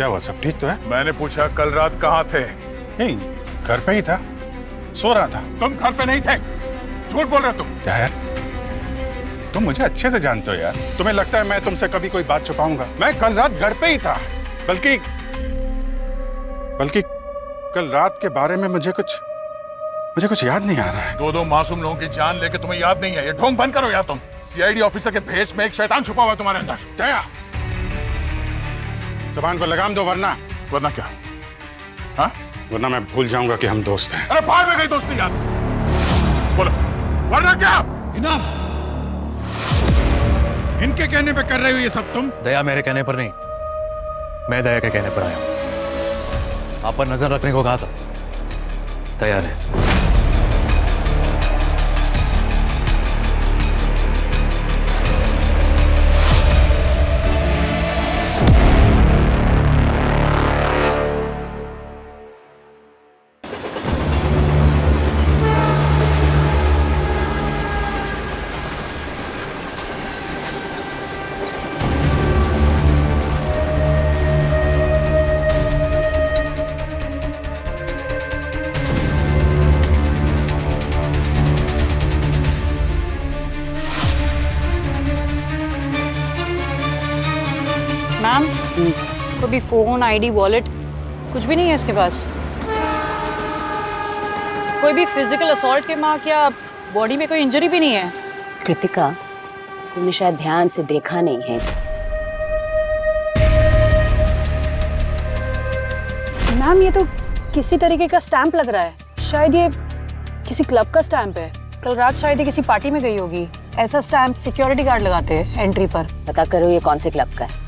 क्या हुआ, सब ठीक तो है? मैंने पूछा कल रात कहाँ थे? नहीं, घर पे ही था, सो रहा था। तुम घर पे नहीं थे, झूठ बोल रहे तुम। क्या यार, तुम मुझे अच्छे से जानते हो यार। तुम्हें लगता है मैं तुमसे कभी कोई बात छुपाऊंगा? मैं कल रात घर पे ही था। बल्कि कल रात के बारे में मुझे कुछ याद नहीं आ रहा है। दो मासूम लोगों की जान लेके तुम्हें याद नहीं है? ये ढोंग बंद करो यार। तुम सीआईडी ऑफिसर के भेष में एक शैतान छुपा हुआ है तुम्हारे अंदर। क्या? जुबान पर लगाम दो, वरना क्या? हाँ? वरना मैं भूल जाऊंगा कि हम दोस्त हैं। अरे बाहर में गई दोस्ती यार। बोलो, वरना क्या? इनफ। इनके कहने पे कर रहे हो ये सब तुम? दया मेरे कहने पर नहीं, मैं दया के कहने पर आया हूं। आप पर नजर रखने को कहा था दया ने। मैम, कोई भी फोन, आईडी, वॉलेट कुछ भी नहीं है इसके पास? कोई भी फिजिकल असॉल्ट के मार्क या बॉडी में कोई इंजरी भी नहीं है? कृतिका, तुमने शायद ध्यान से देखा नहीं है इसे। मैम, ये तो किसी तरीके का स्टैंप लग रहा है। शायद ये किसी क्लब का स्टैंप है। कल रात शायद ये किसी पार्टी में गई होगी। ऐसा स्टैंप सिक्योरिटी गार्ड लगाते हैं एंट्री पर। पता करो ये कौन से क्लब का है।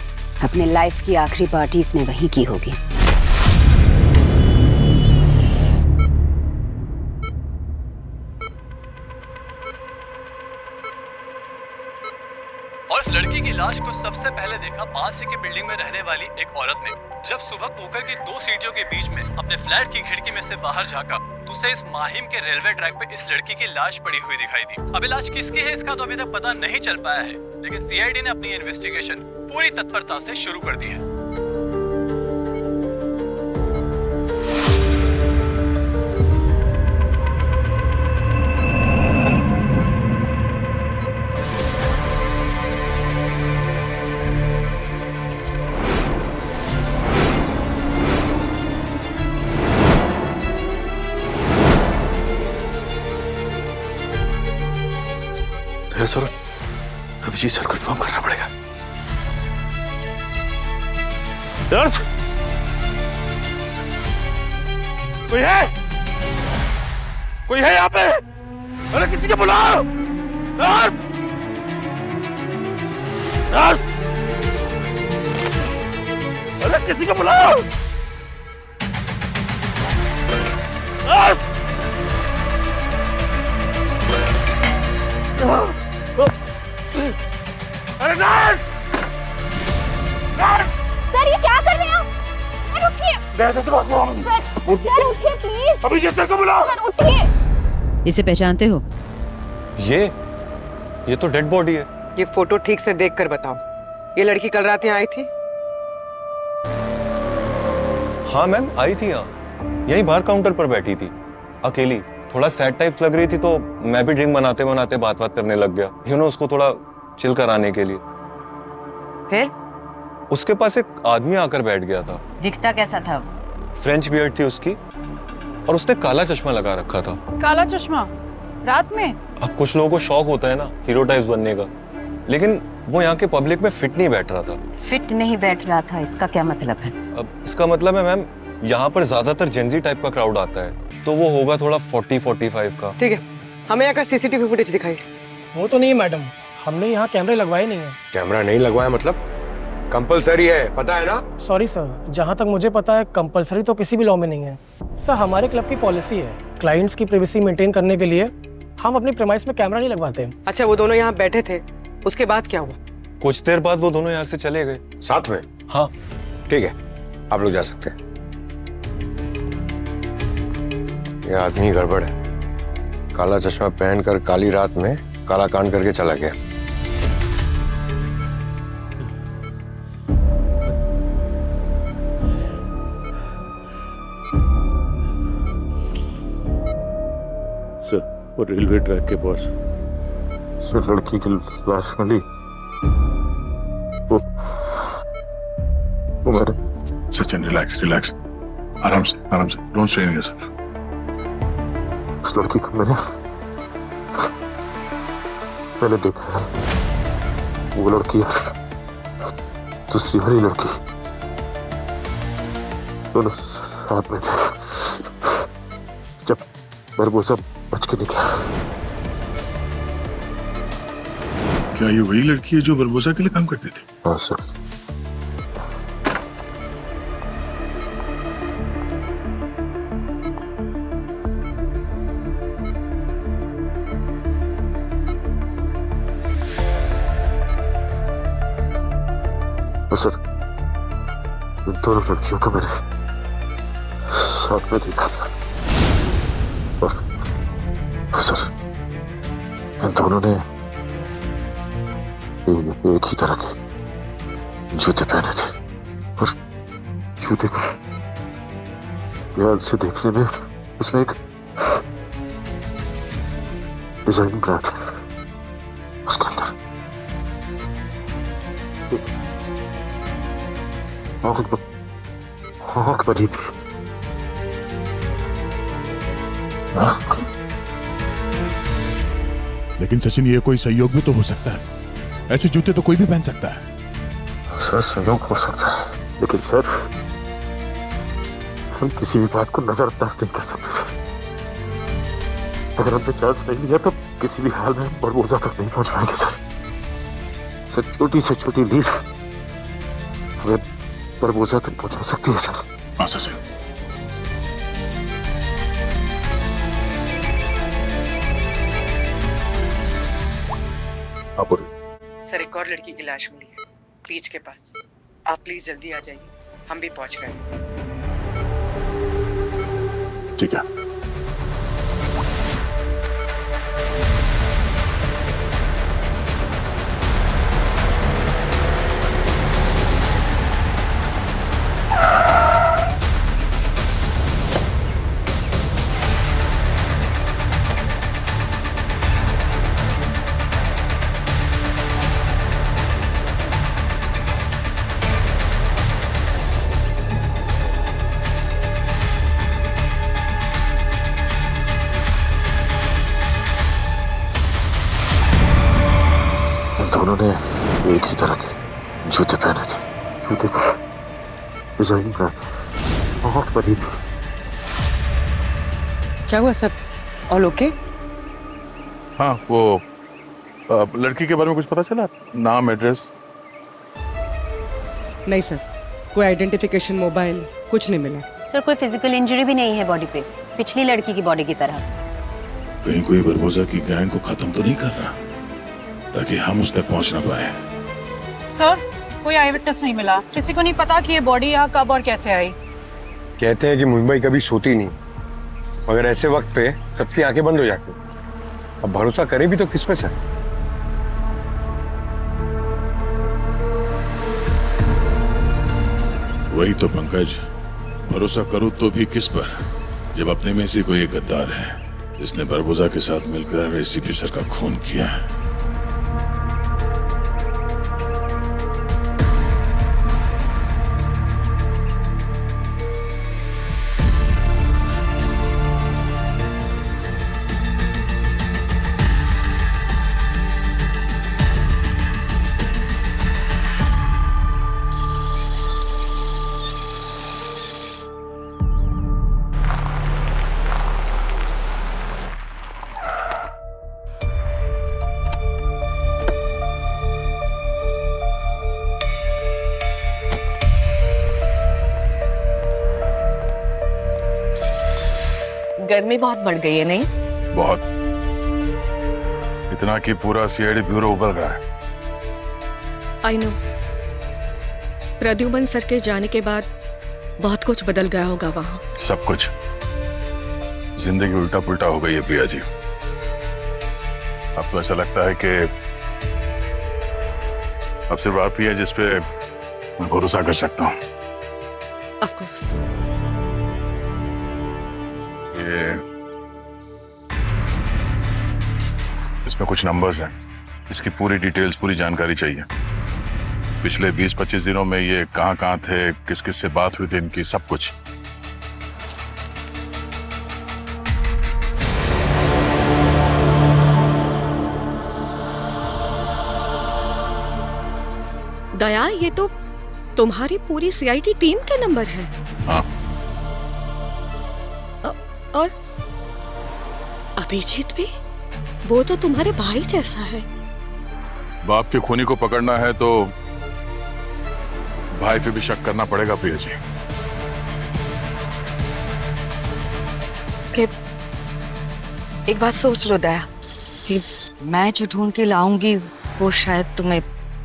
अपने लाइफ की आखिरी पार्टी इसने वहीं की होगी। और इस लड़की की लाश को सबसे पहले देखा पास ही की बिल्डिंग में रहने वाली एक औरत ने। जब सुबह पोकर की दो सीढ़ियों के बीच में अपने फ्लैट की खिड़की में से बाहर झांका तो उसे इस माहिम के रेलवे ट्रैक पे इस लड़की की लाश पड़ी हुई दिखाई दी। अब लाश किसकी है इसका तो अभी तक पता नहीं चल पाया है, लेकिन सीआईडी ने अपनी इन्वेस्टिगेशन पूरी तत्परता से शुरू कर दी है। सर, अभिजीत सर को इन्फॉर्म करना पड़ेगा। दर्द कोई है? कोई है यहाँ पे? अरे किसी को बुलाओ। दर्द दर्द अरे किसी को बुलाओ। दर्द अरे नर्स! नर्स! सर, ये क्या कर रहे हैं आप? सर उठिए। कैसे से बात करो? सर उठिए प्लीज। अभिजीत सर को बुलाओ। सर उठिए। इसे पहचानते हो? ये तो डेड बॉडी है। ये फोटो ठीक से देख कर बताओ, ये लड़की कल रात यहाँ आई थी? हाँ मैम, आई थी यहाँ, यहीं बाहर काउंटर पर बैठी थी अकेली। थोड़ा सैड टाइप लग रही थी तो मैं भी ड्रिंक बनाते बनाते बात करने लग गया, उसको थोड़ा चिल कराने के लिए। फिर उसके पास एक आदमी आकर बैठ गया था। दिखता कैसा था? फ्रेंच बियर्ड थी उसकी और उसने काला चश्मा लगा रखा था। काला चश्मा रात में? अब कुछ लोगों को शौक होता है ना हीरो टाइप्स बनने का, लेकिन वो यहाँ के पब्लिक में फिट नहीं बैठ रहा था। फिट नहीं बैठ रहा था, इसका क्या मतलब है? अब इसका मतलब है मैम, यहाँ पर ज्यादातर जेंजी टाइप का क्राउड आता है, तो वो होगा थोड़ा 40-45 का। ठीक है, हमें यहाँ का सीसीटीवी फुटेज दिखाई। वो तो नहीं है मैडम, हमने यहाँ कैमरे लगवाए नहीं है। कैमरा नहीं लगवाया मतलब? कंपलसरी है, पता है ना? सॉरी सर, जहाँ तक मुझे पता है कंपलसरी तो किसी भी लॉ में नहीं है। सर, हमारे क्लब की पॉलिसी है, क्लाइंट्स की प्राइवेसी मेंटेन करने के लिए हम अपनी प्रेमाइस में कैमरा नहीं लगवाते। अच्छा, वो दोनों यहाँ बैठे थे, उसके बाद क्या हुआ? कुछ देर बाद वो दोनों यहाँ से चले गए। साथ में? हाँ। ठीक है, आप लोग जा सकते हैं। ये आदमी गड़बड़ है, काला चश्मा पहनकर काली रात में काला कांड करके चला गया। सर वो रेलवे ट्रैक के पास सर लड़की की लाश मिली। वो मेरे सचिन रिलैक्स रिलैक्स, आराम से डोंट स्ट्रेन योरसेल्फ। उस लड़की को मैंने देखा है। वो लड़की और दूसरी वाली लड़की दोनों साथ में थे जब बरबोसा बच के निकला। क्या ये वही लड़की है जो बरबोसा के लिए काम करती थी? हाँ सर। सर इन दोनों लड़कियों को मैंने साथ में देखा था और सर इन दोनों ने एक ही तरह के जूते पहने थे और जूते को ध्यान से देखने में उसमें एक डिजाइन बना था। उसके अंदर आँख बजी थी। लेकिन सचिन ये कोई संयोग भी तो हो सकता है। ऐसे जूते तो कोई भी पहन सकता है। सर संयोग हो सकता है, लेकिन सर हम किसी भी बात को नजरअंदाज नहीं कर सकते सर। अगर हमने चांस नहीं लिया तो किसी भी हाल में बरबोसा तक नहीं पहुंच पाएंगे सर। सर छोटी से छोटी लीड हमें बरबोसा तक पहुंचा सकती है सर। हाँ सचिन, सर एक और लड़की की लाश मिली है बीच के पास। आप प्लीज जल्दी आ जाइए, हम भी पहुंच रहे हैं। ठीक है। उन्होंने एक ही तरह के जूते पहने थे। जूते को डिजाइन बना था। आँख बजी थी। क्या हुआ सर? All okay? हाँ वो लड़की के बारे में कुछ पता चला? नाम, एड्रेस? नहीं सर, कोई आइडेंटिफिकेशन, मोबाइल कुछ नहीं मिला। सर कोई फिजिकल इंजरी भी नहीं है बॉडी पे, पिछली लड़की की बॉडी की तरह। कहीं कोई बरबोसा की गैंग को खत्म तो नहीं कर रहा ताकि हम उस तक पहुंच ना पाए? सर कोई आई विटनेस नहीं मिला, किसी को नहीं पता कि ये बॉडी यहाँ कब और कैसे आई। कहते हैं कि मुंबई कभी सोती नहीं, मगर ऐसे वक्त पे सबकी आंखें बंद हो जाती। अब भरोसा करें भी तो किस पे सर? वही तो पंकज, भरोसा करूं तो भी किस पर, जब अपने में से कोई एक गद्दार है जिसने बरबोसा के साथ मिलकर एसीपी सर का खून किया है। गर्मी बहुत बढ़ गई है नहीं? बहुत, इतना कि पूरा सीआईडी ब्यूरो उबल रहा है। आई नो, प्रद्युमन सर के जाने के बाद बहुत कुछ बदल गया होगा वहां। सब कुछ, जिंदगी उल्टा पुल्टा हो गई है प्रिया जी। अब तो ऐसा लगता है कि अब सिर्फ आप ही है जिस पे मैं भरोसा कर सकता हूँ। Of course. इसमें कुछ नंबर्स हैं, इसकी पूरी डिटेल्स, पूरी जानकारी चाहिए। पिछले 20-25 दिनों में ये कहाँ थे, किस किस से बात हुई थी इनकी, सब कुछ। दया, ये तो तुम्हारी पूरी सीआईडी टीम के नंबर है। हाँ। और अभिजीत भी? वो तो तुम्हारे भाई जैसा है। बाप के खूनी को पकड़ना है तो भाई पे भी शक करना पड़ेगा प्रिया जी। एक बात सोच लो दया, कि मैं जो ढूंढ के लाऊंगी वो शायद तुम्हें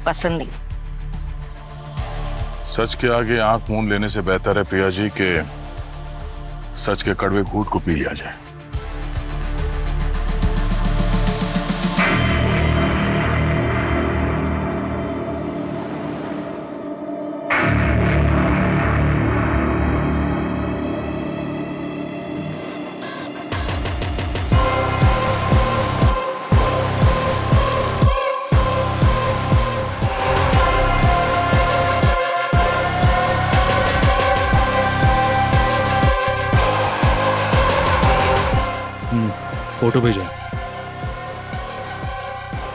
पसंद नहीं। सच के आगे आंख मूंद लेने से बेहतर है प्रिया जी कि सच के कड़वे घूंट को पी लिया जाए। फोटो भेजा,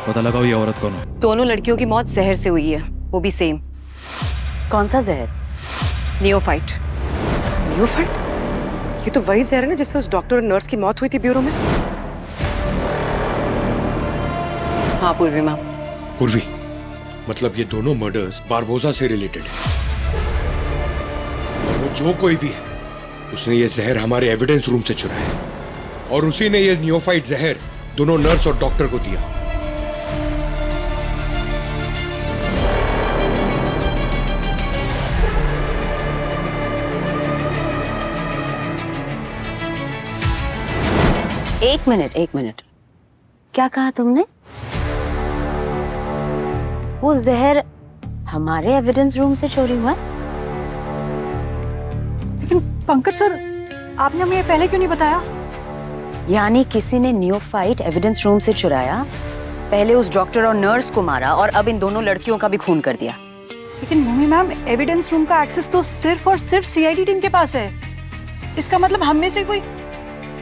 पता लगाओ ये औरत कौन है। दोनों लड़कियों की मौत जहर से हुई है, वो भी सेम। कौन सा जहर? नियोफाइट। नियोफाइट? ये तो वही जहर है ना जिससे उस डॉक्टर और नर्स की मौत हुई थी ब्यूरो में। हाँ पूर्वी मैम। पूर्वी, मतलब ये दोनों मर्डर्स बारबोसा से रिलेटेड है। और वो जो कोई भी है, उसने ये जहर हमारे एविडेंस रूम से चुराया है और उसी ने ये नियोफाइट जहर दोनों नर्स और डॉक्टर को दिया। एक मिनट, क्या कहा तुमने? वो जहर हमारे एविडेंस रूम से चोरी हुआ? लेकिन पंकज सर, आपने हमें ये पहले क्यों नहीं बताया? यानी किसी ने नियोफाइट एविडेंस रूम से चुराया, पहले उस डॉक्टर और नर्स को मारा और अब इन दोनों लड़कियों का भी खून कर दिया। लेकिन भूमि मैम, एविडेंस रूम का एक्सेस तो सिर्फ और सिर्फ सीआईडी टीम के पास है। इसका मतलब हम में से कोई,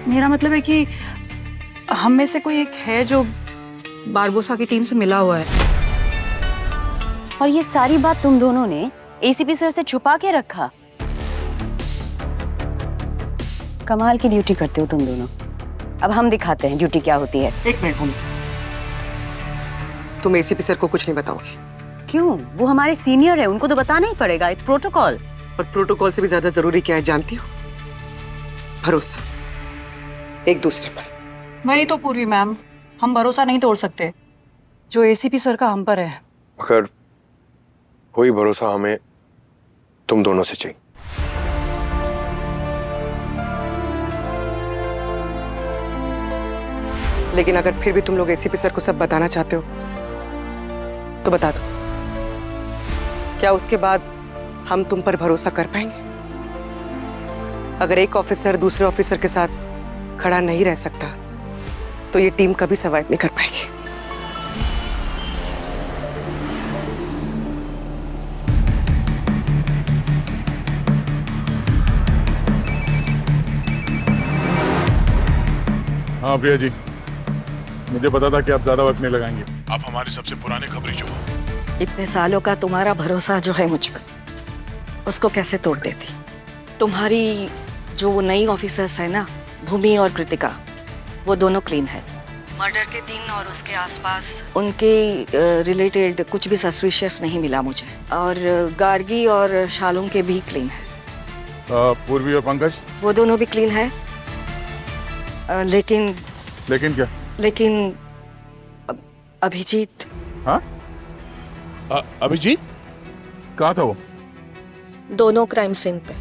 मेरा मतलब है कि हम में से कोई एक है जो बारबोसा की टीम से मिला हुआ है। और ये सारी बात तुम दोनों ने एसीपी सर से छुपा के रखा। कमाल की ड्यूटी करते हो तुम दोनों। अब हम दिखाते हैं ड्यूटी क्या होती है। एक मिनट भूमि, तुम एसीपी सर को कुछ नहीं बताओगी? क्यों? वो हमारे सीनियर है, उनको तो बताना ही पड़ेगा। It's protocol. और प्रोटोकॉल से भी ज्यादा जरूरी क्या है जानती हो? भरोसा, एक दूसरे पर। वही तो पूर्वी मैम, हम भरोसा नहीं तोड़ सकते जो एसीपी सर का हम पर है। मगर वही भरोसा हमें तुम दोनों से चाहिए। लेकिन अगर फिर भी तुम लोग एसीपी सर को सब बताना चाहते हो तो बता दो। क्या उसके बाद हम तुम पर भरोसा कर पाएंगे? अगर एक ऑफिसर दूसरे ऑफिसर के साथ खड़ा नहीं रह सकता तो ये टीम कभी सर्वाइव नहीं कर पाएगी। हाँ प्रिया जी, मुझे पता था कि आप ज्यादा वक्त नहीं लगाएंगे। आप हमारे सबसे पुराने खबरी जो हो। इतने सालों का तुम्हारा भरोसा जो है मुझ पर, उसको कैसे तोड़ देती? तुम्हारी जो वो नई ऑफिसर्स है ना, भूमि और कृतिका, वो दोनों क्लीन है। मर्डर के दिन और उसके आसपास उनके रिलेटेड कुछ भी सस्पिशियस नहीं मिला मुझे। और गार्गी और शालूम के भी क्लीन है। पूर्वी और पंकज? वो दोनों भी क्लीन है। लेकिन क्या? लेकिन अभिजीत। हाँ? अभिजीत कहाँ था वो? दोनों क्राइम सीन पे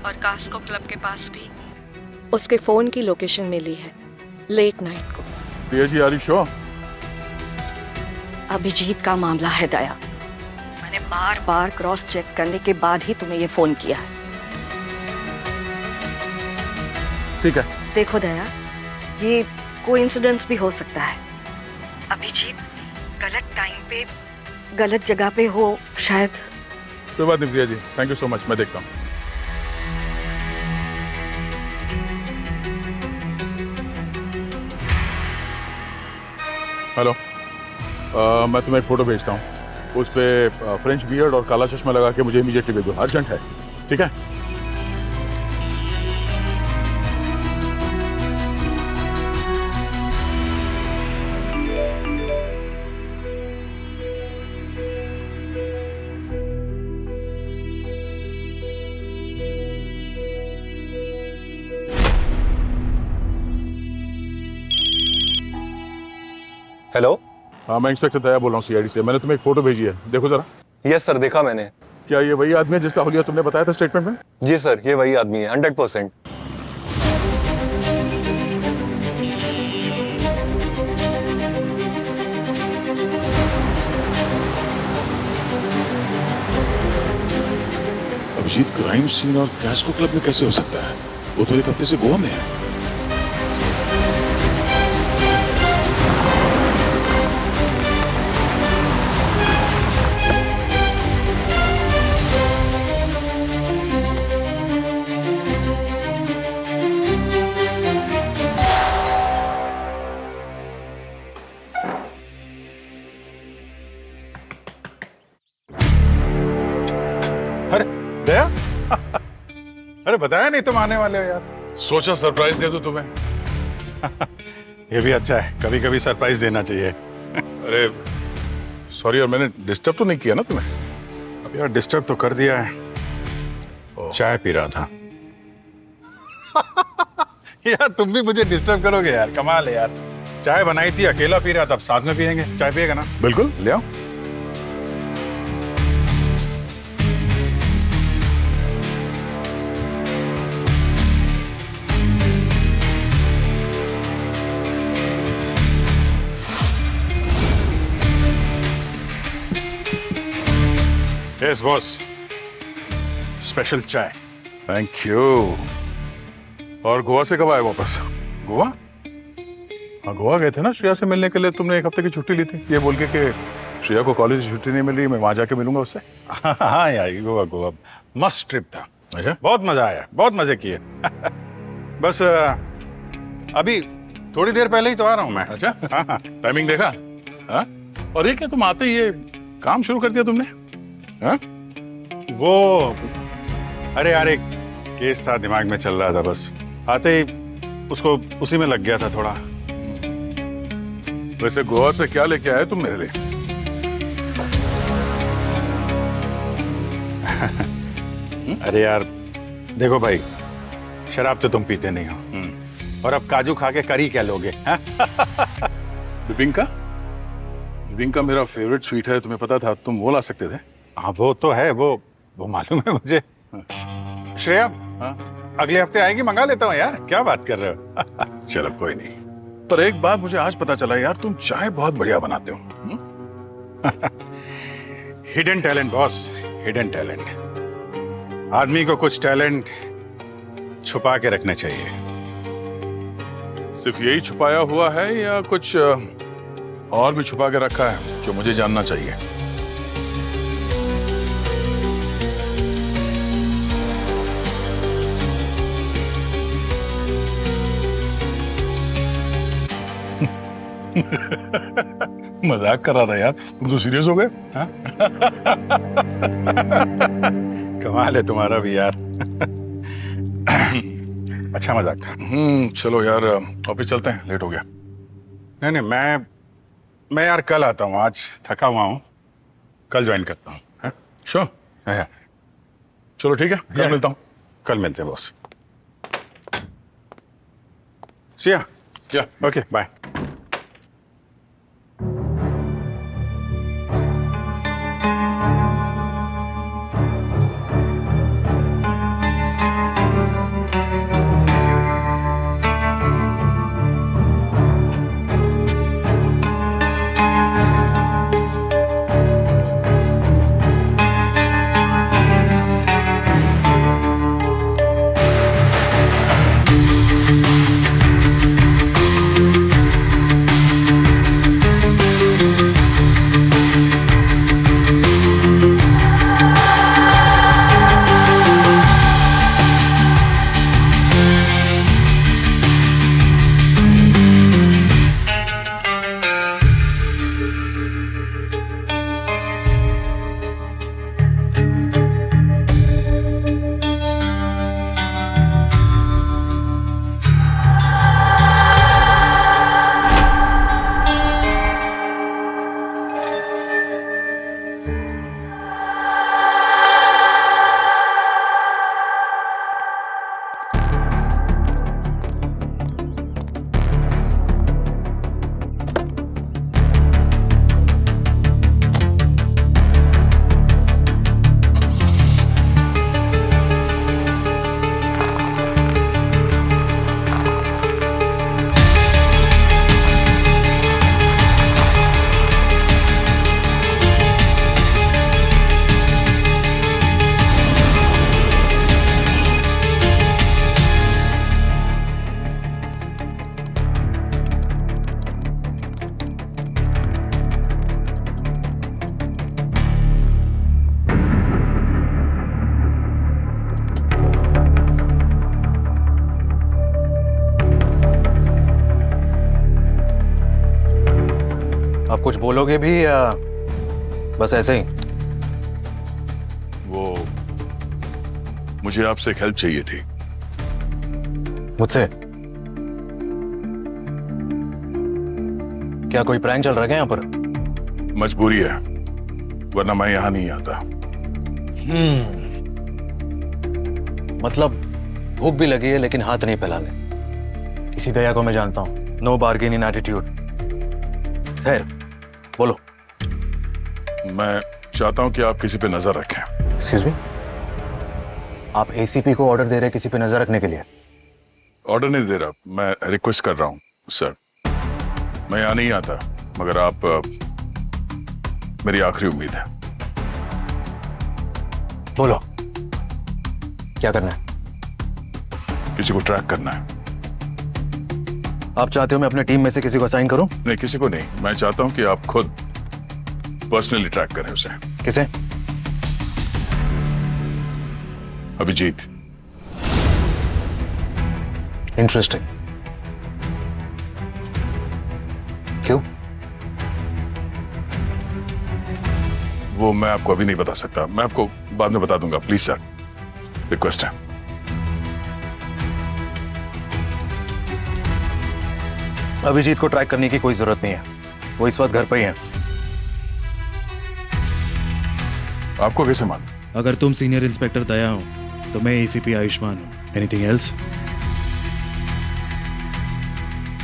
और कास्को क्लब के पास भी उसके फोन की लोकेशन मिली है लेट नाइट को। Priya ji, are you sure? Abhijit का मामला है दया, मैंने बार बार क्रॉस चेक करने के बाद ही तुम्हें ये फोन किया है। ठीक है। देखो दया, ये कोइंसिडेंस भी हो सकता है, अभिजीत गलत टाइम पे गलत जगह पे हो शायद। कोई बात नहीं Priya ji, thank you so much, मैं देखता हूँ। हेलो, मैं तुम्हें एक फोटो भेजता हूँ, उस पे फ्रेंच बियर्ड और काला चश्मा लगा के मुझे इमीडिएटली भेजो, अर्जेंट है, ठीक है? हेलो। हाँ, मैं इंस्पेक्टर दया बोल रहा हूँ सीआईडी से। मैंने तुम्हें एक फोटो भेजी है, देखो जरा। यस सर, देखा मैंने। क्या ये वही आदमी है जिसका हुलिया तुमने बताया था स्टेटमेंट में? जी सर, ये वही आदमी है 100%। अभिजीत क्राइम सीन और कैस्को क्लब में कैसे हो सकता है? वो तो एक हफ्ते से गोवा में है। दया अरे बताया नहीं तुम आने वाले हो यार। सोचा सरप्राइज दे दूं तुम्हें। ये भी अच्छा है, कभी कभी सरप्राइज देना चाहिए। अरे सॉरी यार, मैंने डिस्टर्ब तो नहीं किया ना तुम्हें? अब यार डिस्टर्ब तो कर दिया है, चाय पी रहा था। यार तुम भी मुझे डिस्टर्ब करोगे यार, कमाल है यार। चाय बनाई थी, अकेला पी रहा था, अब साथ में पियेंगे। चाय पिएगा ना? बिल्कुल, ले आओ। यस बॉस, स्पेशल चाय। Thank you. और गोवा से कब आए वापस? गोवा? हाँ, गोवा गए थे ना श्रेया से मिलने के लिए। तुमने एक हफ्ते की छुट्टी ली थी, ये बोल के कि श्रेया को कॉलेज छुट्टी नहीं मिल रही, मैं वहां जाके मिलूंगा उससे। हाँ यार, गोवा गोवा मस्त ट्रिप था। अच्छा, बहुत मजा आया, बहुत मजे किए। बस अभी थोड़ी देर पहले ही तो आ रहा हूँ मैं। अच्छा, हाँ, टाइमिंग देखा? हाँ? और ये क्या, तुम आते ही ये काम शुरू कर दिया तुमने? हाँ? वो अरे यार, एक केस था दिमाग में चल रहा था, बस आते ही उसको उसी में लग गया था थोड़ा। वैसे गोवा से क्या लेके आए तुम मेरे लिए? अरे यार देखो भाई, शराब तो तुम पीते नहीं हो, और अब काजू खा के करी क्या लोगे? बिबिंका? बिबिंका मेरा फेवरेट स्वीट है, तुम्हें पता था? तुम वो ला सकते थे। हाँ वो तो है, वो मालूम है मुझे। श्रेया, हाँ? अगले हफ्ते आएगी, मंगा लेता हूँ यार। क्या बात कर रहे हो? चलो कोई नहीं, पर एक बात मुझे आज पता चला यार, तुम चाय बहुत बढ़िया बनाते हो। Hidden talent boss, hidden talent. आदमी को कुछ टैलेंट छुपा के रखने चाहिए। सिर्फ यही छुपाया हुआ है या कुछ और भी छुपा के रखा है जो मुझे जानना चाहिए? मजाक कर रहा था यार, तुम तो सीरियस हो गए। कमाल है तुम्हारा भी यार। अच्छा मजाक था। चलो यार, ऑफिस चलते हैं, लेट हो गया। नहीं, मैं यार कल आता हूँ, आज थका हुआ हूँ, कल ज्वाइन करता हूँ। श्योर? चलो ठीक है, कल मिलता हूँ। कल मिलते हैं बॉस। सिया, क्या? Okay bye. कुछ बोलोगे भी या बस ऐसे ही? वो मुझे आपसे एक हेल्प चाहिए थी। मुझसे? क्या कोई प्रैंक चल रहा है क्या यहाँ पर? मजबूरी है, वरना मैं यहां नहीं आता। मतलब भूख भी लगी है लेकिन हाथ नहीं फैलाने। इसी दया को मैं जानता हूं। No bargaining attitude. खैर बोलो। मैं चाहता हूं कि आप किसी पे नजर रखें। एक्सक्यूज मी, आप एसीपी को ऑर्डर दे रहे हैं किसी पे नजर रखने के लिए? ऑर्डर नहीं दे रहा, मैं रिक्वेस्ट कर रहा हूं सर। मैं यहां नहीं आता, मगर आप मेरी आखिरी उम्मीद है। बोलो क्या करना है? किसी को ट्रैक करना है। आप चाहते हो मैं अपने टीम में से किसी को असाइन करूं? नहीं, किसी को नहीं। मैं चाहता हूं कि आप खुद पर्सनली ट्रैक करें उसे। किसे? अभिजीत। इंटरेस्टिंग। क्यों? वो मैं आपको अभी नहीं बता सकता, मैं आपको बाद में बता दूंगा। प्लीज सर, रिक्वेस्ट है। अभिजीत को ट्रैक करने की कोई जरूरत नहीं है, वो इस वक्त घर पर ही है। आपको कैसे मालूम? अगर तुम सीनियर इंस्पेक्टर दया हो तो मैं एसीपी आयुष्मान हूँ। Anything else?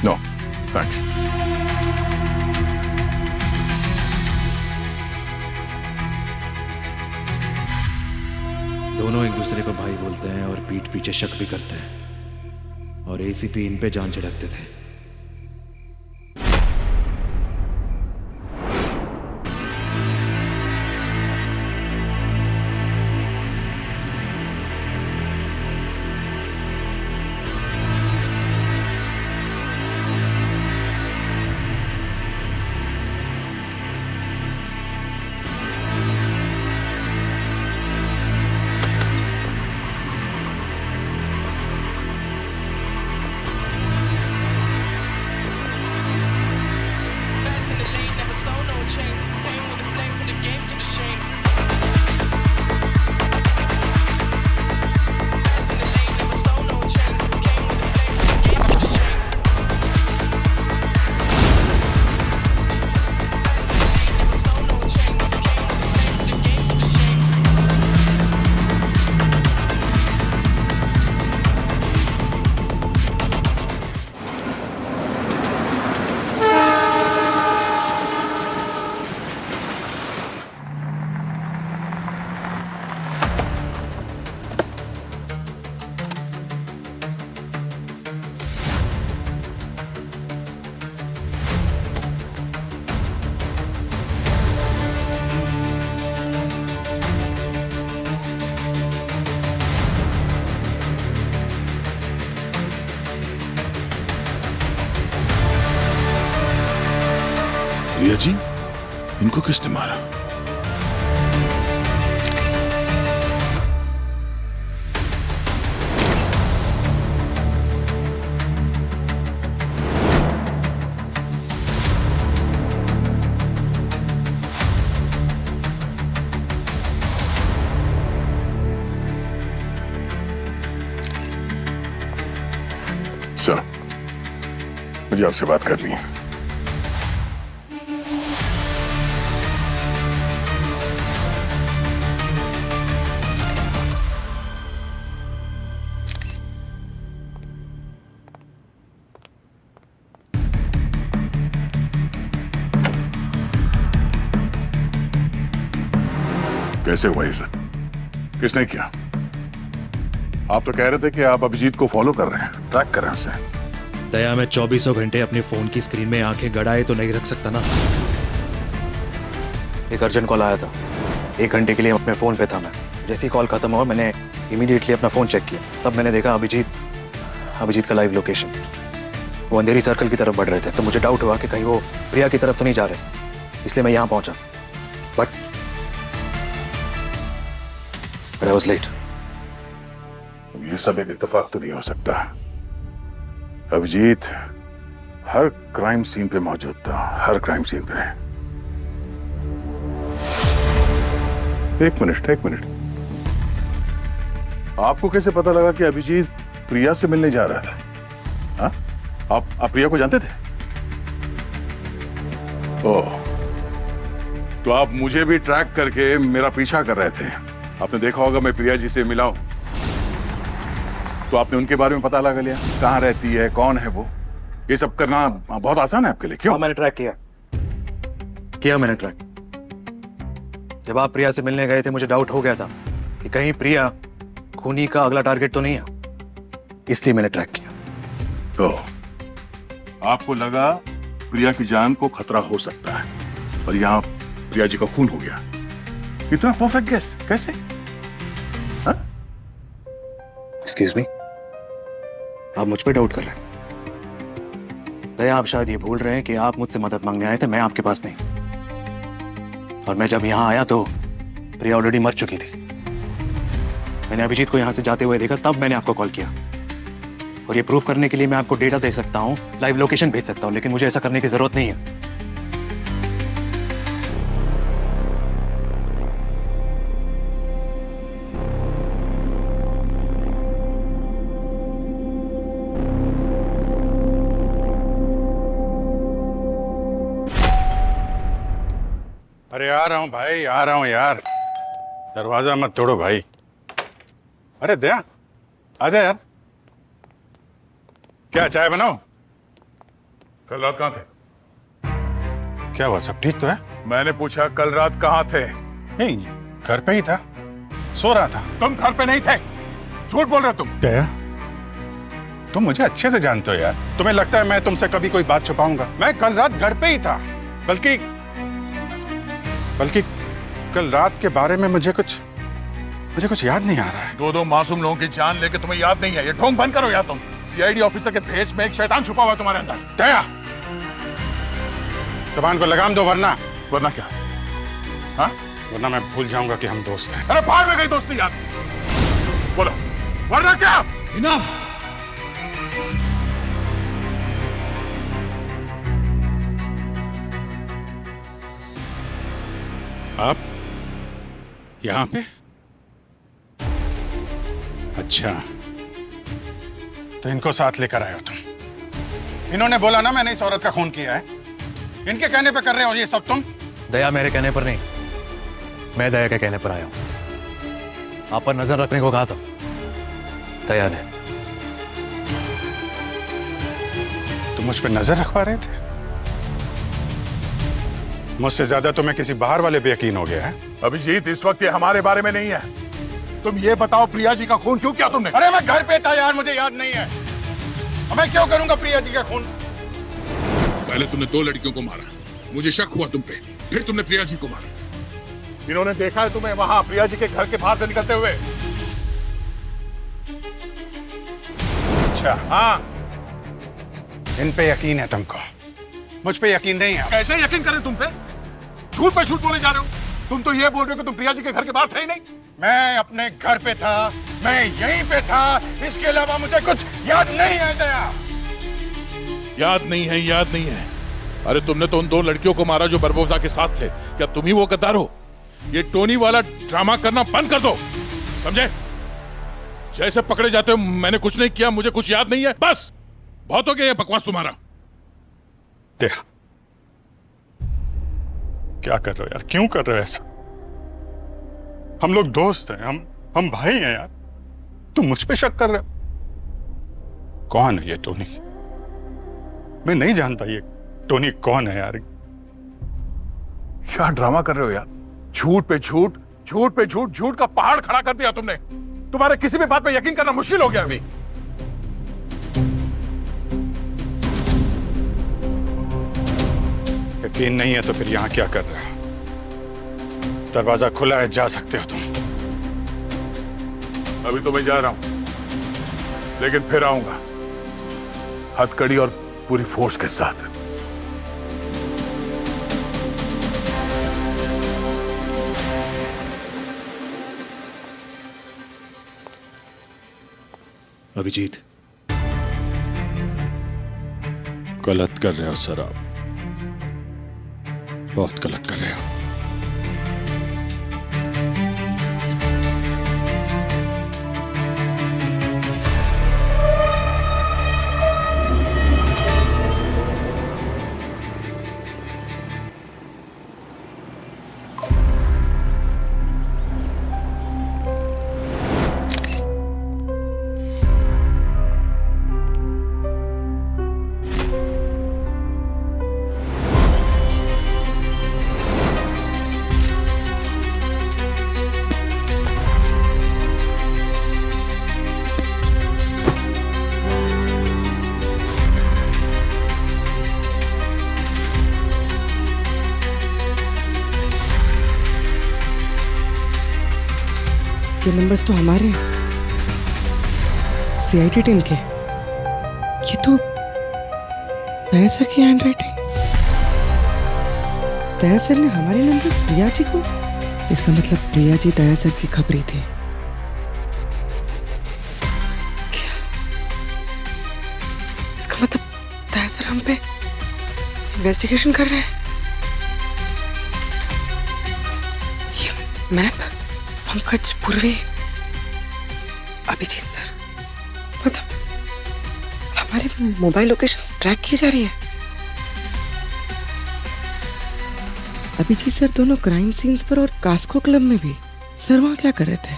No thanks. दोनों एक दूसरे को भाई बोलते हैं और पीठ पीछे शक भी करते हैं, और एसीपी इन पे जान छिड़कते थे। रिया जी, इनको किसने मारा? सर, मुझे आपसे बात करनी है। कैसे हुआ ये सब? किसने किया? आप तो कह रहे थे कि आप अभिजीत को फॉलो कर रहे हैं, ट्रैक कर रहे हैं उसे। दया, मैं 24 घंटे अपने फोन की स्क्रीन में आंखें गड़ाए तो नहीं रख सकता ना। एक अर्जेंट कॉल आया था, 1 घंटे के लिए अपने फोन पे था मैं। जैसे ही कॉल खत्म हुआ मैंने इमीडिएटली अपना फोन चेक किया, तब मैंने देखा अभिजीत का लाइव लोकेशन। वो अंधेरी सर्कल की तरफ बढ़ रहे थे, तो मुझे डाउट हुआ कि कहीं वो प्रिया की तरफ तो नहीं जा रहे, इसलिए मैं यहाँ पहुंचा। But I was late. ये सब एक इत्तेफाक तो नहीं हो सकता। अभिजीत हर क्राइम सीन पे मौजूद था, हर क्राइम सीन पे। एक मिनट। आपको कैसे पता लगा कि अभिजीत प्रिया से मिलने जा रहा था? हाँ? आप प्रिया को जानते थे? ओह, तो आप मुझे भी ट्रैक करके मेरा पीछा कर रहे थे। आपने देखा होगा मैं प्रिया जी से मिला हूं, तो आपने उनके बारे में पता लगा लिया, कहाँ रहती है, कौन है वो। ये सब करना बहुत आसान है आपके लिए, क्यों? मैंने ट्रैक किया मैंने ट्रैक। जब आप प्रिया से मिलने गए थे मुझे डाउट हो गया था कि कहीं प्रिया खूनी का अगला टारगेट तो नहीं है, इसलिए मैंने ट्रैक किया। तो आपको लगा प्रिया की जान को खतरा हो सकता है, और यहाँ प्रिया जी का खून हो गया। इतना परफेक्ट गेस कैसे? एक्सक्यूज मी, आप मुझ पे डाउट कर रहे हैं? दया, आप शायद ये भूल रहे हैं कि आप मुझसे मदद मांगने आए थे, मैं आपके पास नहीं। और मैं जब यहाँ आया तो प्रिया ऑलरेडी मर चुकी थी। मैंने अभिजीत को यहाँ से जाते हुए देखा, तब मैंने आपको कॉल किया। और ये प्रूफ करने के लिए मैं आपको डेटा दे सकता हूँ, लाइव लोकेशन भेज सकता हूँ, लेकिन मुझे ऐसा करने की जरूरत नहीं है। अरे आ रहा हूँ भाई, आ रहा हूँ यार। दरवाजा मत तोड़ो भाई। अरे दया, आजा यार। क्या चाय बनाओ? कल रात कहाँ थे? क्या हुआ, सब ठीक तो है? मैंने पूछा कल रात कहाँ थे? नहीं, घर पे ही था, सो रहा था। तुम घर पे नहीं थे, झूठ बोल रहे तुम। दया, तुम मुझे अच्छे से जानते हो यार। तुम्हें लगता है मैं तुमसे कभी कोई बात छुपाऊंगा? मैं कल रात घर पे ही था। बल्कि कल रात के बारे में मुझे कुछ याद नहीं आ रहा है। दो मासूम लोगों की जान लेके तुम्हें याद नहीं है? ये ढोंग बंद करो यार तुम। सीआईडी ऑफिसर के भेष में एक शैतान छुपा हुआ है तुम्हारे अंदर। दया, जबान को लगाम दो, वरना क्या? हाँ? वरना मैं भूल जाऊंगा कि हम दोस्त हैं। अरे भाग में गई दोस्ती यार। बोलो, वरना क्या? इनफ। आप यहां पे? अच्छा, तो इनको साथ लेकर आए हो तुम? इन्होंने बोला ना मैंने इस औरत का खून किया है। इनके कहने पे कर रहे हो ये सब तुम? दया मेरे कहने पर नहीं, मैं दया के कहने पर आया हूं। आप पर नजर रखने को कहा था दया ने। तुम मुझ पे नजर रखवा रहे थे? मुझसे ज्यादा तुम्हें किसी बाहर वाले पे यकीन हो गया है? अभिजीत, इस वक्त ये हमारे बारे में नहीं है। तुम ये बताओ प्रिया जी का खून क्यों किया तुमने? अरे मैं घर पे था यार, मुझे याद नहीं है। मैं क्यों करूंगा प्रिया जी का खून? पहले तुमने 2 लड़कियों को मारा, मुझे शक हुआ तुम पे, फिर तुमने प्रिया जी को मारा। इन्होंने देखा है तुम्हें वहां प्रिया जी के घर के बाहर से निकलते हुए? अच्छा, हाँ, इन पे यकीन है तुमको, मुझ पे यकीन नहीं है। कैसे यकीन करें तुम पे? झूठ पे झूठ बोले जा रहे हो। तुम तो ये बोल रहे हो कि तुम प्रिया जी के घर के बाहर थे ही नहीं। मैं अपने घर पे था, मैं यहीं पे था, इसके अलावा मुझे कुछ याद नहीं है। दया, याद नहीं है। अरे तुमने तो उन 2 लड़कियों को मारा जो बरबोसा के साथ थे। क्या तुम ही वो गद्दार हो? ये टोनी वाला ड्रामा करना बंद कर दो, समझे? जैसे पकड़े जाते हो मैंने कुछ नहीं किया, मुझे कुछ याद नहीं है, बस। बहुत हो गया ये बकवास तुम्हारा। दया, क्या कर रहे हो यार? क्यों कर रहे हो ऐसा? हम लोग दोस्त हैं, हम भाई हैं यार। तुम मुझ पे शक कर रहे हो? कौन है ये टोनी? मैं नहीं जानता ये टोनी कौन है यार। क्या ड्रामा कर रहे हो यार? झूठ पे झूठ, झूठ का पहाड़ खड़ा कर दिया तुमने। तुम्हारे किसी भी बात पे यकीन करना मुश्किल हो गया अभी। यकीन नहीं है तो फिर यहां क्या कर रहे हो? दरवाजा खुला है, जा सकते हो तुम। अभी तो मैं जा रहा हूं, लेकिन फिर आऊंगा हथकड़ी और पूरी फोर्स के साथ। अभिजीत, गलत कर रहे हो सर, आप बहुत गलत कर रहे हो। ये नंबर्स तो हमारे हैं, सीआईडी टीम के। ये तो दया सर की हैंडराइटिंग। दया सर ने हमारे नंबर्स प्रिया जी को, इसका मतलब प्रिया जी दया सर की खबरी थी। क्या? इसका मतलब दया सर हम पे इन्वेस्टिगेशन कर रहे हैं। ये मैप, पंकज, पूर्वी, अभिजीत सर, मतलब हमारे मोबाइल लोकेशन ट्रैक की जा रही है। अभिजीत सर दोनों क्राइम सीन्स पर और कास्को क्लब में भी। सर वहां क्या कर रहे थे?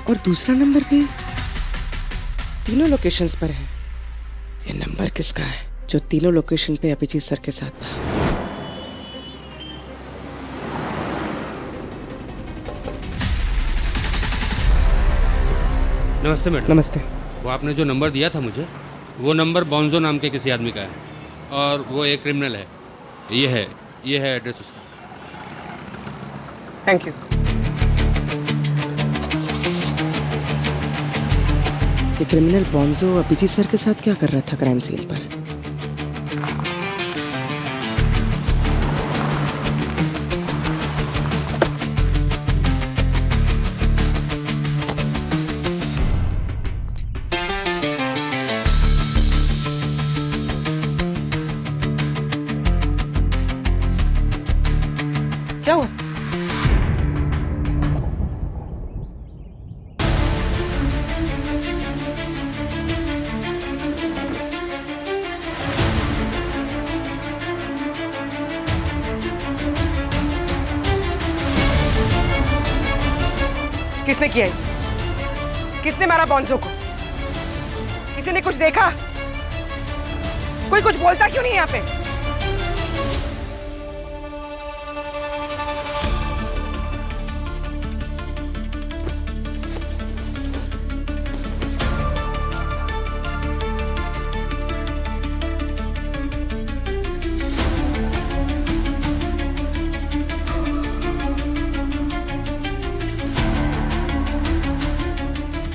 और दूसरा नंबर भी तीनों लोकेशंस पर है। ये नंबर किसका है जो तीनों लोकेशन पे अभिजीत सर के साथ था? नमस्ते मैडम। नमस्ते। वो आपने जो नंबर दिया था मुझे, वो नंबर बॉन्जो नाम के किसी आदमी का है और वो एक क्रिमिनल है। ये है एड्रेस उसका। Thank you. ये क्रिमिनल बॉन्जो अभिजीत सर के साथ क्या कर रहा था क्राइम सीन पर? क्या हुआ? किसने किया ये? किसने मारा बॉन्जो को? किसी ने कुछ देखा? कोई कुछ बोलता क्यों नहीं है यहाँ पे?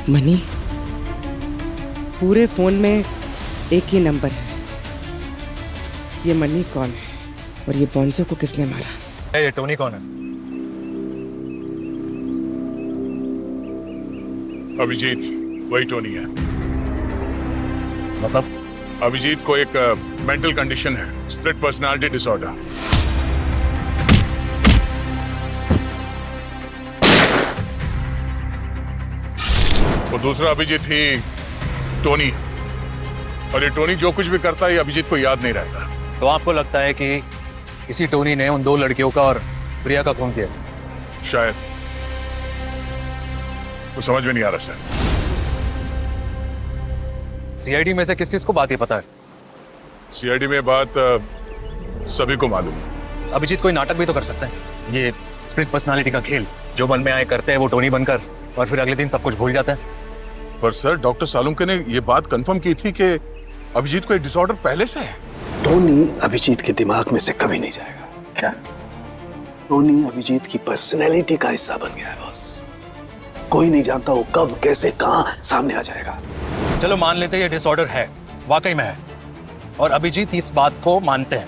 मनी, पूरे फोन में एक ही नंबर है। ये मनी कौन है और ये बॉन्जो को किसने मारा? ये टोनी कौन है? अभिजीत वही टोनी है। मतलब अभिजीत को एक मेंटल कंडीशन है, स्प्लिट पर्सनालिटी डिसऑर्डर। वो दूसरा अभिजीत ही टोनी, और ये टोनी जो कुछ भी करता है ये अभिजीत को याद नहीं रहता। तो आपको लगता है कि इसी टोनी ने उन दो लड़कियों का और प्रिया का खून किया? शायद। वो समझ में नहीं आ रहा सर। सीआईडी में से किस किस को बात ये पता है? सीआईडी में बात सभी को मालूम है। अभिजीत कोई नाटक भी तो कर सकते हैं। ये स्प्लिट पर्सनालिटी का खेल जो मन में आए करते हैं वो टोनी बनकर, और फिर अगले दिन सब कुछ भूल जाता है। पर सर डॉक्टर सालुंके ने ये बात कंफर्म की थी कि अभिजीत को एक डिसऑर्डर पहले से है। टोनी अभिजीत के दिमाग में से कभी नहीं जाएगा। क्या? टोनी अभिजीत की पर्सनैलिटी का हिस्सा बन गया है बॉस। कोई नहीं जानता वो कब, कैसे, कहां सामने आ जाएगा। चलो मान लेते हैं ये डिसऑर्डर है, वाकई में है, और अभिजीत इस बात को मानते हैं,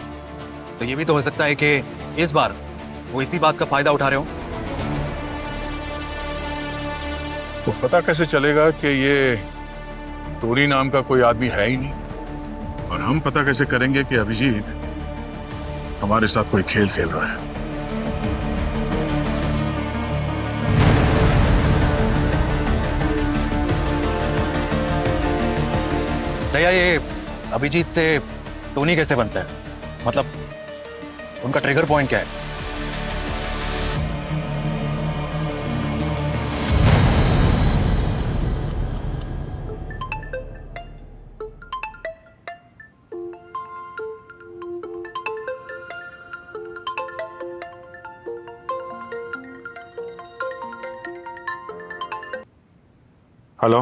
तो ये भी तो हो सकता है कि इस बार वो इसी बात का फायदा उठा रहे हो। तो पता कैसे चलेगा कि ये टोनी नाम का कोई आदमी है ही नहीं, और हम पता कैसे करेंगे कि अभिजीत हमारे साथ कोई खेल खेल रहा है? दया, ये अभिजीत से टोनी कैसे बनता है? मतलब उनका ट्रिगर पॉइंट क्या है? हेलो,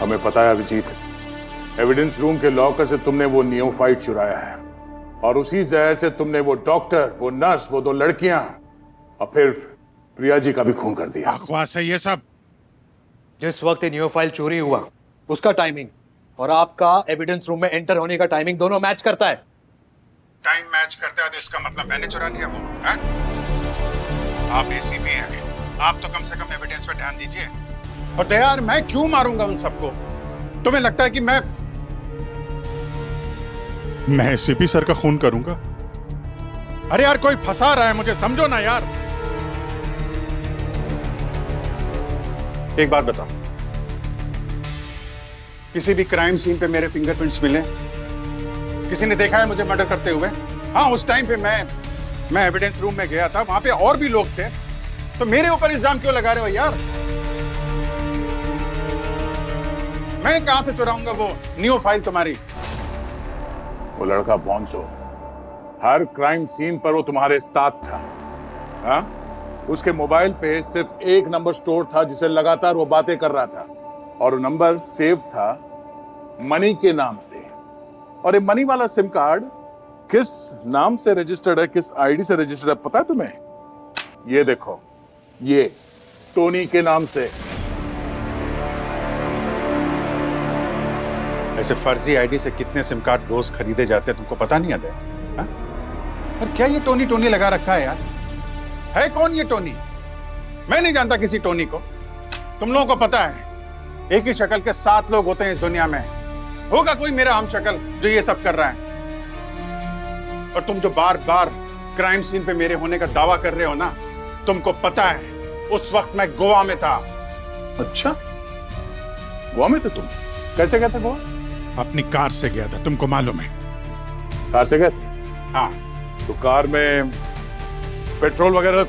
हमें पता है अभिजीत, एविडेंस रूम के लॉकर से तुमने वो नियोफाइट चुराया है और उसी जहर से तुमने वो डॉक्टर, वो नर्स, वो 2 लड़कियां और फिर प्रिया जी का भी खून कर दिया। बकवास है ये सब। जिस वक्त ये नियोफाइल चोरी हुआ उसका टाइमिंग और आपका एविडेंस रूम में एंटर होने का टाइमिंग दोनों मैच करता है। टाइम मैच करता है तो इसका मतलब मैंने चुरा लिया वो, है? आप एसीपी हैं, आप तो कम से कम एविडेंस पे ध्यान दीजिए। और दयार, मैं क्यों मारूंगा उन सबको? तुम्हें लगता है कि मैं एसीपी सर का खून करूंगा? अरे यार, कोई फंसा रहा है मुझे, समझो ना यार। एक बात बताओ, किसी भी क्राइम सीन पे मेरे फिंगरप्रिंट्स मिले? किसी ने देखा है मुझे मर्डर करते हुए? हाँ, उस टाइम पे मैं एविडेंस रूम में गया था, वहां पे और भी लोग थे, तो मेरे ऊपर इल्जाम क्यों लगा रहे हो यार? मैं कहां से चुराऊंगा वो न्यू फाइल तुम्हारी? वो लड़का बॉन्सो हर क्राइम सीन पर वो तुम्हारे साथ था। हाँ? उसके मोबाइल पे सिर्फ एक नंबर स्टोर था जिसे लगातार वो बातें कर रहा था और वो नंबर सेव था मनी के नाम से। और ये मनी वाला सिम कार्ड किस नाम से रजिस्टर्ड है, किस आईडी से रजिस्टर्ड है पता है तुम्हें? ये देखो, ये टोनी के नाम से। ऐसे फर्जी आईडी से कितने सिम कार्ड रोज खरीदे जाते हैं तुमको पता नहीं आता? और क्या ये टोनी टोनी लगा रखा है यार? है कौन ये टोनी? मैं नहीं जानता किसी टोनी को। तुम लोगों को पता है एक ही शक्ल के 7 लोग होते हैं इस दुनिया में। होगा कोई मेरा हम शक्ल जो ये सब कर रहा है? और तुम जो बार बार क्राइम सीन पे मेरे होने का दावा कर रहे हो ना, तुमको पता है उस वक्त मैं गोवा में था। अच्छा, गोवा में थे तुम? कैसे गए थे गोवा? अपनी कार से गया था, तुमको मालूम है। कार से गए थे? हाँ। तो कार में पेट्रोल वगैरह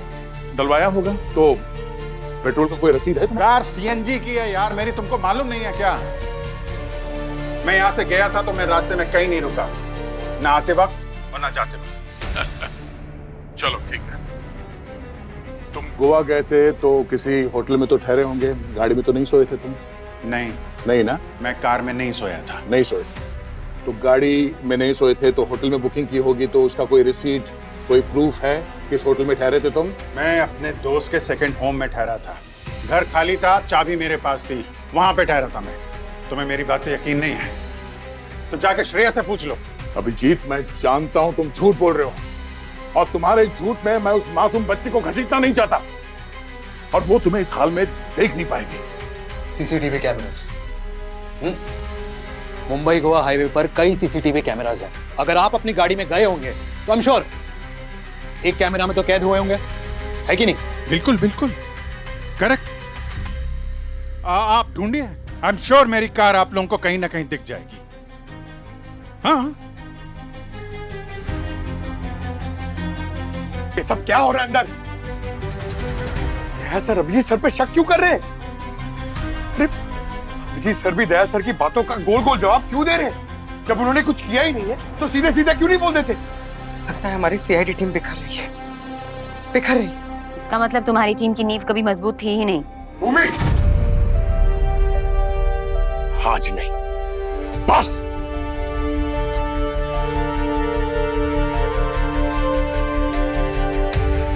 डलवाया होगा, तो पेट्रोल का कोई रसीद है? कार सीएनजी की है यार मेरी, तुमको मालूम नहीं है क्या? मैं यहां से गया था तो मैं रास्ते में कहीं नहीं रुका, ना आते वक्त और ना जाते वक्त। चलो ठीक है। तुम गोवा गए थे तो किसी होटल में तो ठहरे होंगे, गाड़ी में तो नहीं सोए थे तुम? नहीं ना? मैं कार में नहीं सोया था। नहीं सोए? तो गाड़ी में नहीं सोए थे तो होटल में बुकिंग की होगी, तो उसका कोई रिसीट, कोई प्रूफ है किस होटल में ठहरे थे तुम? मैं अपने दोस्त के सेकंड होम में ठहरा था। घर खाली था, चाबी मेरे पास थी, वहां पे ठहरा था मैं। तुम्हें मेरी बात पे यकीन नहीं है तो जाके श्रेया से पूछ लो। अभिजीत, मैं जानता हूं तुम झूठ बोल रहे हो और तुम्हारे झूठ में मैं उस मासूम बच्ची को घसीटना नहीं चाहता और वो तुम्हें इस हाल में देख नहीं पाएगी। CCTV cameras, Mumbai Goa highway पर कई सीसीटीवी कैमरास हैं। अगर आप अपनी गाड़ी में गए होंगे तो आई एम श्योर एक कैमरा में तो कैद हुए होंगे, है कि नहीं? बिल्कुल बिल्कुल करेक्ट। आप ढूंढिए, आई एम श्योर मेरी कार आप लोगों को कहीं ना कहीं दिख जाएगी। हाँ, ये सब क्या हो रहा है अंदर? दया सर अभिजीत सर पे शक क्यों कर रहे हैं? अरे अभिजीत सर भी दया सर की बातों का गोल गोल जवाब क्यों दे रहे हैं? जब उन्होंने कुछ किया ही नहीं है तो सीधे सीधे क्यों नहीं बोल देते? लगता है हमारी सीआईडी टीम बिखर रही है, बिखर रही है। इसका मतलब तुम्हारी टीम की नींव कभी मजबूत थी ही नहीं। भूमि, आज नहीं, बस।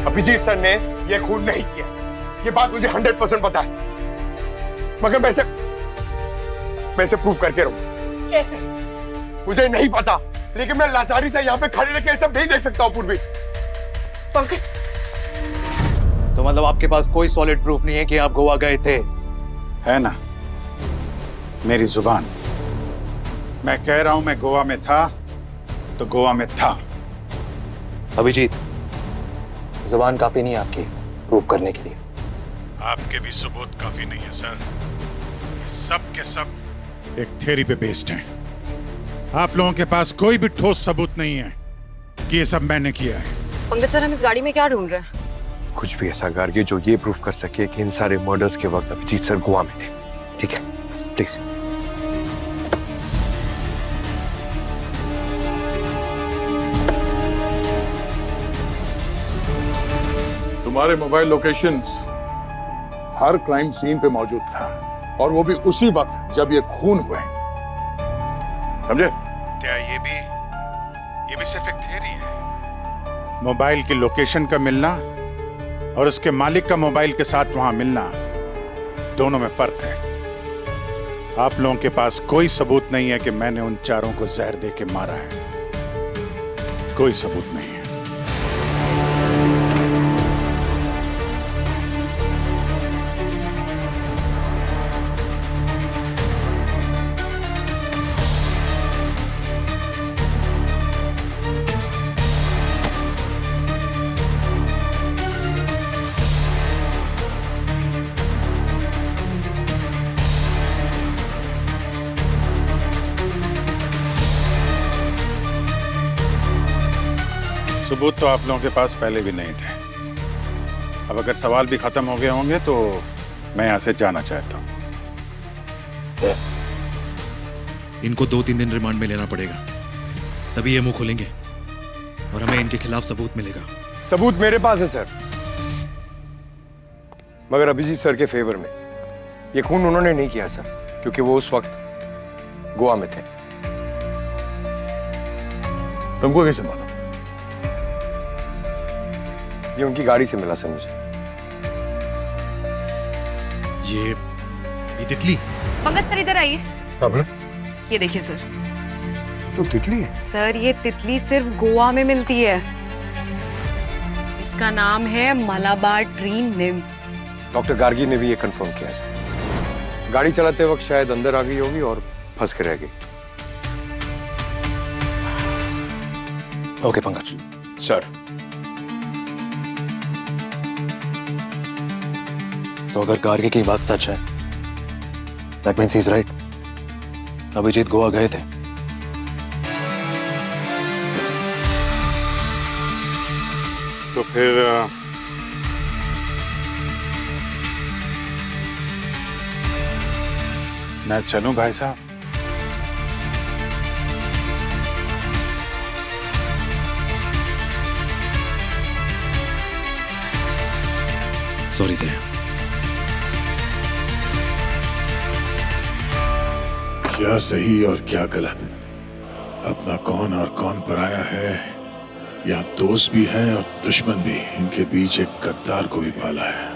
अभिजीत सर ने यह खून नहीं किया, ये बात मुझे 100% पता है, मगर मैं इसे प्रूफ करके रहूंगा। कैसे? मुझे नहीं पता, लेकिन मैं लाचारी से यहाँ पे खड़े रहकर सब नहीं देख सकता हूँ। पूर्वी, पंकज, तो मतलब आपके पास कोई सॉलिड प्रूफ नहीं है कि आप गोवा गए थे? है ना, मेरी जुबान। मैं कह रहा हूं मैं गोवा में था तो गोवा में था। अभिजीत, जुबान काफी नहीं है आपकी प्रूफ करने के लिए। आपके भी सबूत काफी नहीं है सर। ये सब के सब एक थ्योरी पे बेस्ड हैं। आप लोगों के पास कोई भी ठोस सबूत नहीं है कि ये सब मैंने किया है। पंकज सर, हम इस गाड़ी में क्या ढूंढ रहे हैं? कुछ भी ऐसा गार्गी जो ये प्रूफ कर सके कि इन सारे मर्डर्स के वक्त अभिजीत सर गोवा में थे। ठीक है, प्लीज। तुम्हारे मोबाइल लोकेशंस हर क्राइम सीन पे मौजूद था। और वो भी उसी वक्त जब ये खून हुए। समझे? क्या ये भी सिर्फ एक थियरी है? मोबाइल की लोकेशन का मिलना और उसके मालिक का मोबाइल के साथ वहां मिलना, दोनों में फर्क है। आप लोगों के पास कोई सबूत नहीं है कि मैंने उन चारों को जहर दे के मारा है। कोई सबूत नहीं है। सबूत तो आप लोगों के पास पहले भी नहीं थे। अब अगर सवाल भी खत्म हो गए होंगे तो मैं यहां से जाना चाहता हूं। इनको 2-3 दिन रिमांड में लेना पड़ेगा, तभी ये मुंह खोलेंगे और हमें इनके खिलाफ सबूत मिलेगा। सबूत मेरे पास है सर, मगर अभिजीत सर के फेवर में। ये खून उन्होंने नहीं किया सर, क्योंकि वो उस वक्त गोवा में थे। तुमको कैसे मालूम? ये उनकी गाड़ी से मिला सर मुझे। ये तितली। पंकज सर इधर आइए। प्रॉब्लम? ये देखिए सर। तो तितली है? सर ये तितली सिर्फ गोवा में मिलती है। इसका नाम है Malabar tree nymph. Doctor Gargi ने भी ये कंफर्म किया सर। गाड़ी चलाते वक्त शायद अंदर आ गई होगी और फंस के रह गई। ओके पंकज। सर, तो अगर गार्गी की बात सच है, that means he is right. Abhijeet Goa गए थे। तो फिर मैं चलूं भाई साहब? सॉरी दया। क्या सही और क्या गलत, अपना कौन और कौन पराया है, यहाँ दोस्त भी हैं और दुश्मन भी। इनके बीच एक गद्दार को भी पाला है।